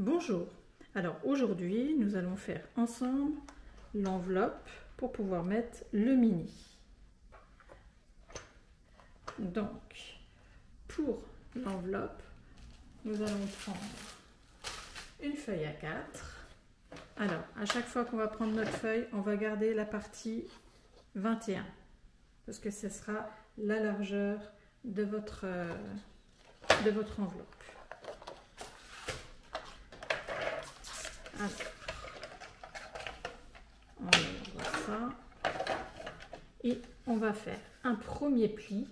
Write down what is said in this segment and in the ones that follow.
Bonjour, alors aujourd'hui nous allons faire ensemble l'enveloppe pour pouvoir mettre le mini. Donc pour l'enveloppe nous allons prendre une feuille A4. Alors à chaque fois qu'on va prendre notre feuille on va garder la partie 21 parce que ce sera la largeur de votre enveloppe. Alors, on ouvre ça et on va faire un premier pli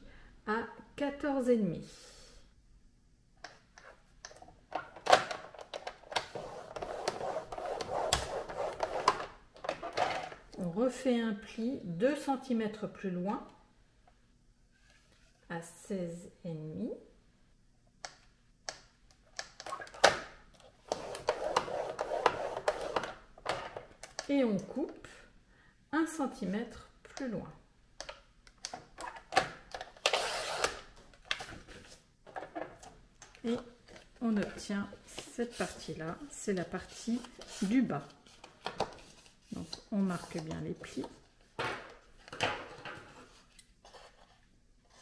à 14,5. On refait un pli 2 cm plus loin à 16,5. Et on coupe 1 cm plus loin. Et on obtient cette partie-là, c'est la partie du bas. Donc on marque bien les plis.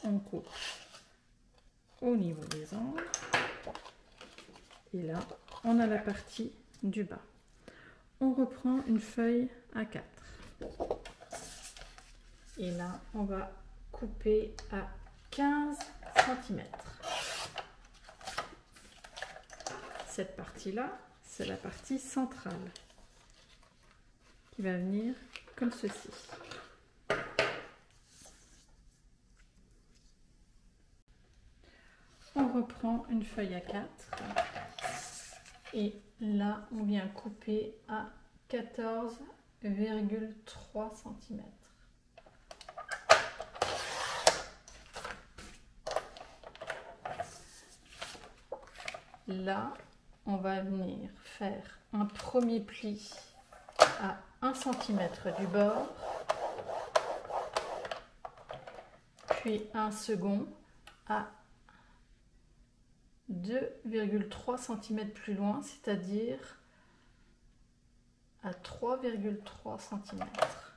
On coupe au niveau des angles. Et là, on a la partie du bas. On reprend une feuille A4. Et là, on va couper à 15 cm. Cette partie-là, c'est la partie centrale qui va venir comme ceci. On reprend une feuille A4. Et là, on vient couper à 14,3 cm. Là, on va venir faire un premier pli à 1 cm du bord, puis un second à 2,3 cm plus loin, c'est-à-dire à 3,3 cm.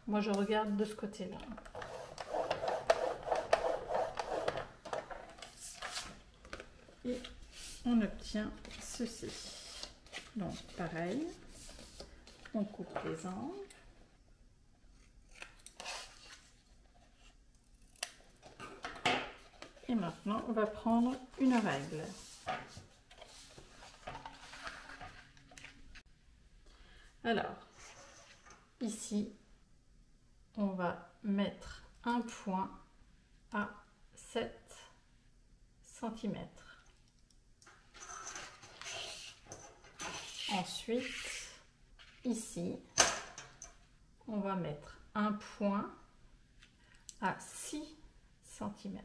Moi, je regarde de ce côté-là. Et on obtient ceci. Donc, pareil, on coupe les angles. Et maintenant, on va prendre une règle. Alors, ici, on va mettre un point à 7 cm. Ensuite, ici, on va mettre un point à 6 cm.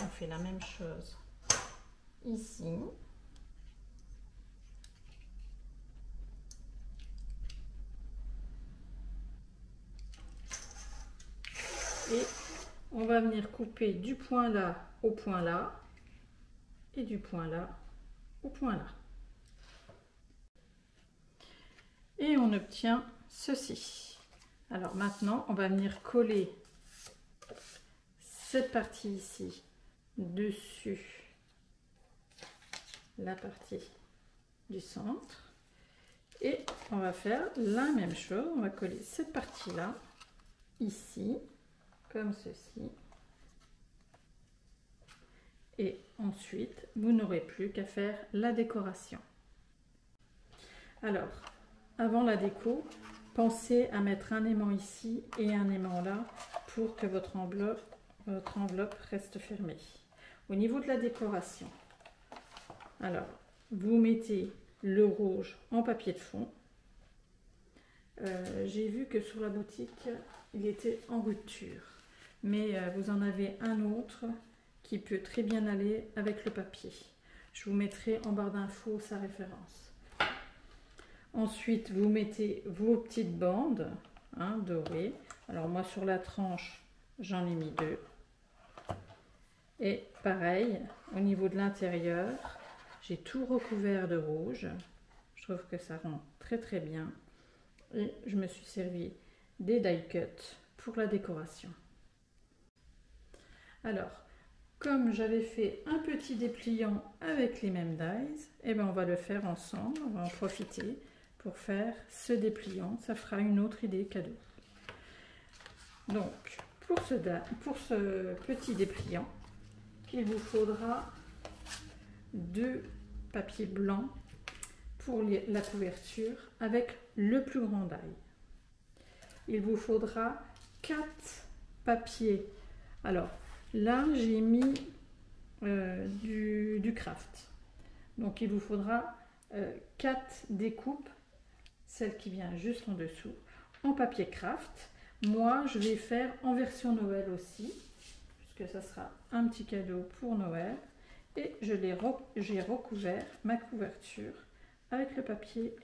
On fait la même chose ici. Et on va venir couper du point là au point là et du point là au point là. Et on obtient ceci. Alors maintenant, on va venir coller cette partie ici dessus la partie du centre. Et on va faire la même chose. On va coller cette partie là ici comme ceci, et ensuite vous n'aurez plus qu'à faire la décoration. Alors avant la déco, pensez à mettre un aimant ici et un aimant là pour que votre enveloppe reste fermée. Au niveau de la décoration, alors vous mettez le rouge en papier de fond. J'ai vu que sur la boutique il était en rupture, mais vous en avez un autre qui peut très bien aller avec le papier. Je vous mettrai en barre d'infos sa référence. Ensuite, vous mettez vos petites bandes dorées. Alors moi sur la tranche, j'en ai mis 2. Et pareil, au niveau de l'intérieur, j'ai tout recouvert de rouge. Je trouve que ça rend très très bien. Et je me suis servi des die cuts pour la décoration. Alors, comme j'avais fait un petit dépliant avec les mêmes dies, eh ben on va le faire ensemble, on va en profiter pour faire ce dépliant. Ça fera une autre idée cadeau. Donc, pour ce petit dépliant, il vous faudra 2 papiers blancs pour la couverture avec le plus grand die. Il vous faudra 4 papiers. Alors là, j'ai mis du craft. Donc il vous faudra 4 découpes, celle qui vient juste en dessous, en papier craft. Moi, je vais faire en version Noël aussi, puisque ça sera un petit cadeau pour Noël. Et j'ai recouvert ma couverture avec le papier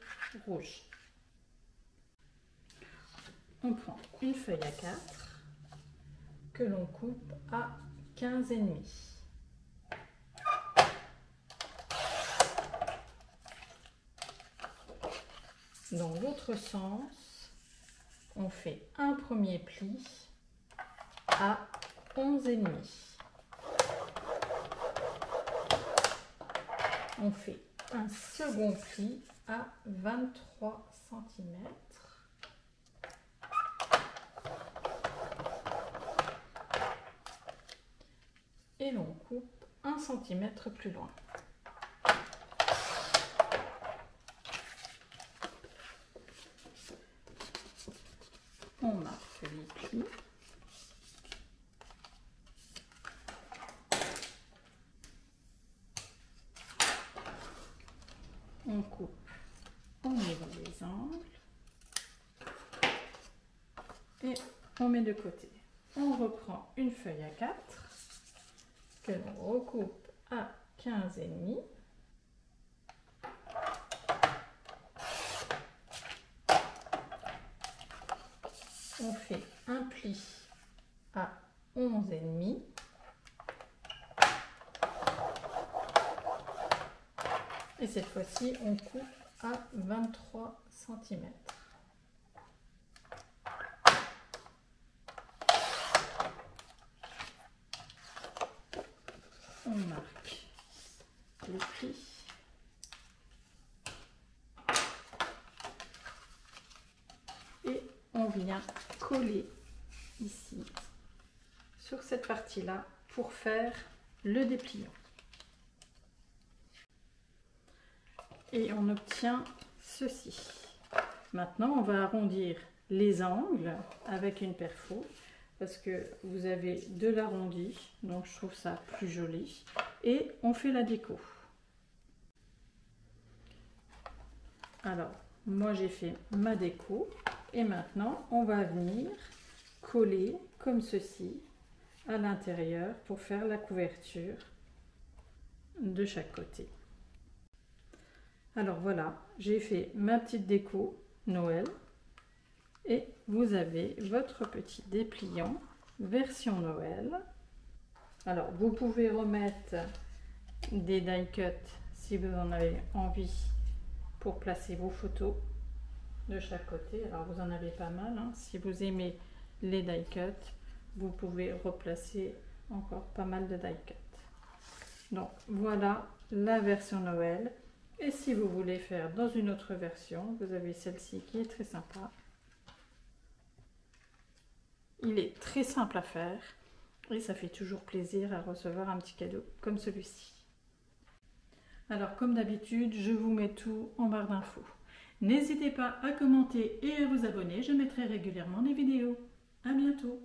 rouge. On prend une feuille à 4 que l'on coupe à 15,5. Dans l'autre sens, on fait un premier pli à 11,5. On fait un second pli à 23 cm. Et l'on coupe 1 cm plus loin. On marque les plis. On coupe au niveau des angles et on met de côté. On reprend une feuille à 4 que l'on recoupe à 15,5. On fait un pli à 11,5. Et cette fois-ci, on coupe à 23 cm. On marque les plis. Et on vient coller ici, sur cette partie-là, pour faire le dépliant. Et on obtient ceci. Maintenant, on va arrondir les angles avec une perfo parce que vous avez de l'arrondi, donc je trouve ça plus joli. Et on fait la déco. Alors, moi j'ai fait ma déco et maintenant on va venir coller comme ceci à l'intérieur pour faire la couverture de chaque côté. Alors voilà, j'ai fait ma petite déco Noël et vous avez votre petit dépliant version Noël. Alors vous pouvez remettre des die cuts si vous en avez envie pour placer vos photos de chaque côté. Alors vous en avez pas mal, hein. Si vous aimez les die cuts, vous pouvez replacer encore pas mal de die cuts. Donc voilà la version Noël. Et si vous voulez faire dans une autre version, vous avez celle-ci qui est très sympa. Il est très simple à faire et ça fait toujours plaisir à recevoir un petit cadeau comme celui-ci. Alors comme d'habitude, je vous mets tout en barre d'infos. N'hésitez pas à commenter et à vous abonner, je mettrai régulièrement des vidéos. À bientôt!